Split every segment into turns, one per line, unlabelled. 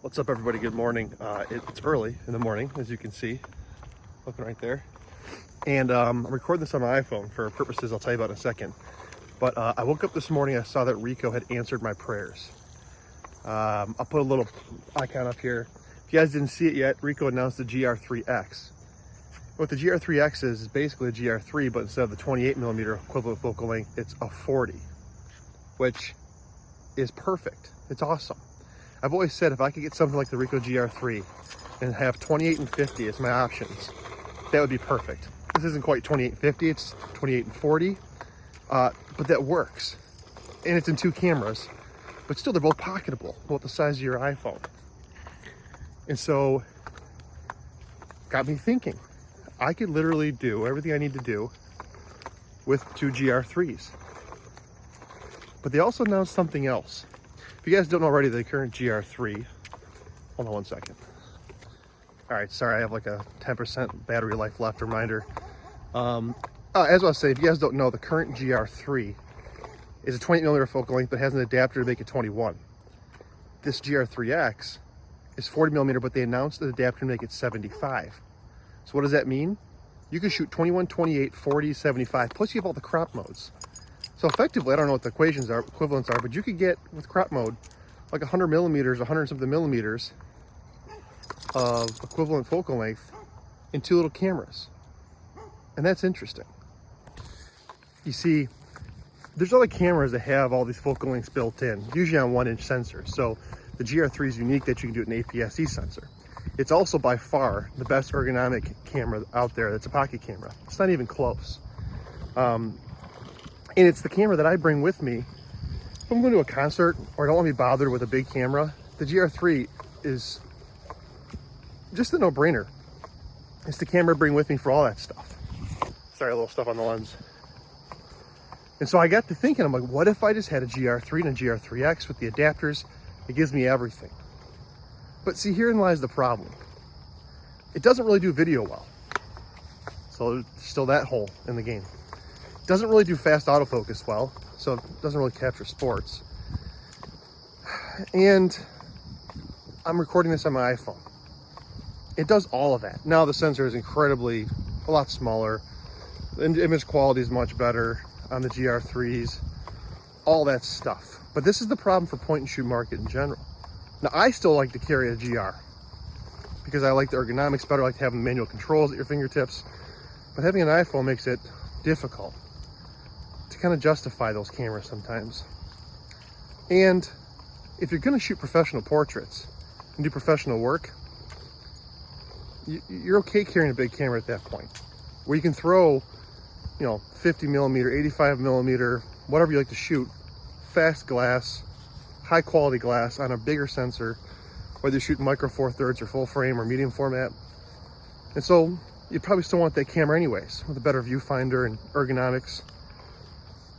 What's up, everybody? Good morning. It's early in the morning, as you can see, looking right there. And I'm recording this on my iPhone for purposes I'll tell you about in a second. But I woke up this morning, I saw that Ricoh had answered my prayers. I'll put a little icon up here. If you guys didn't see it yet, Ricoh announced the IIIx. What the IIIx is basically a GR3, but instead of the 28mm equivalent focal length, it's a 40, which is perfect. It's awesome. I've always said if I could get something like the Ricoh GR3 and have 28 and 50 as my options, that would be perfect. This isn't quite 28 and 50, it's 28 and 40, but that works. And it's in two cameras, but still they're both pocketable, both the size of your iPhone. And so, got me thinking, I could literally do everything I need to do with two GR3s. But they also announced something else. If you guys don't know already, the current GR3, hold on one second. All right, sorry, I have like a 10% battery life left reminder. As I was saying, if you guys don't know, the current GR3 is a 28mm focal length, but has an adapter to make it 21. This GR3X is 40mm, but they announced an adapter to make it 75. So what does that mean? You can shoot 21, 28, 40, 75, plus you have all the crop modes. So effectively, I don't know what the equivalents are, but you could get, with crop mode, like 100mm, 100 something millimeters of equivalent focal length in two little cameras. And that's interesting. You see, there's other cameras that have all these focal lengths built in, usually on 1-inch sensors. So the GR3 is unique that you can do an APS-C sensor. It's also by far the best ergonomic camera out there that's a pocket camera. It's not even close. And it's the camera that I bring with me. If I'm going to a concert or I don't want to be bothered with a big camera, the GR3 is just a no-brainer. It's the camera I bring with me for all that stuff. Sorry, a little stuff on the lens. And so I got to thinking, I'm like, what if I just had a GR3 and a GR3X with the adapters? It gives me everything. But see, herein lies the problem. It doesn't really do video well. So there's still that hole in the game. It doesn't really do fast autofocus well, so it doesn't really capture sports. And I'm recording this on my iPhone. It does all of that. Now the sensor is incredibly, a lot smaller. The image quality is much better on the GR3s, all that stuff. But this is the problem for point and shoot market in general. Now I still like to carry a GR because I like the ergonomics better, I like having manual controls at your fingertips. But having an iPhone makes it difficult to kind of justify those cameras sometimes. And if you're going to shoot professional portraits and do professional work, you're okay carrying a big camera at that point, where you can throw, 50mm, 85mm, whatever you like to shoot, fast glass, high quality glass on a bigger sensor, whether you shoot micro four thirds or full frame or medium format. And so you probably still want that camera anyways, with a better viewfinder and ergonomics.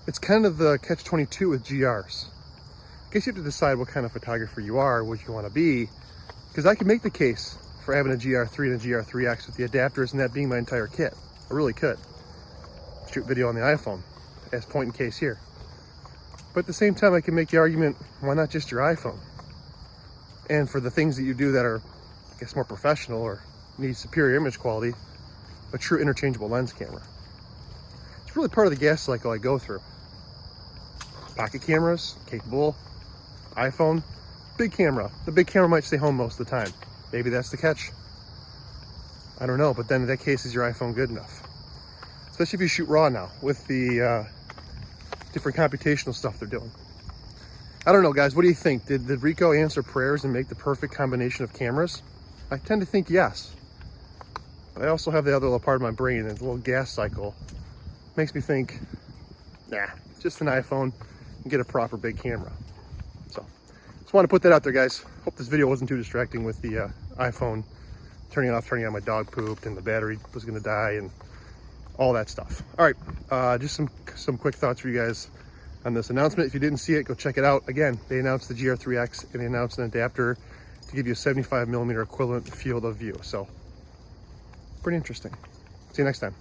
It's kind of the catch-22 with GRs. I guess you have to decide what kind of photographer you are, what you want to be, because I can make the case for having a GR3 and a GR3X with the adapters and that being my entire kit. I really could. Shoot video on the iPhone, as point in case here. But at the same time, I can make the argument, why not just your iPhone? And for the things that you do that are, I guess, more professional or need superior image quality, a true interchangeable lens camera. It's really part of the gas cycle I go through. Pocket cameras, capable, iPhone, big camera. The big camera might stay home most of the time. Maybe that's the catch. I don't know, but then in that case, is your iPhone good enough? Especially if you shoot RAW now with the different computational stuff they're doing. I don't know, guys, what do you think? Did Ricoh answer prayers and make the perfect combination of cameras? I tend to think yes. But I also have the other little part of my brain, and the little gas cycle makes me think, nah, just an iPhone and get a proper big camera. So, just want to put that out there, guys. Hope this video wasn't too distracting with the iPhone turning off, turning on. My dog pooped and the battery was going to die and all that stuff. All right, just some quick thoughts for you guys on this announcement. If you didn't see it, go check it out. Again, they announced the GR3X and they announced an adapter to give you a 75mm equivalent field of view. So, pretty interesting. See you next time.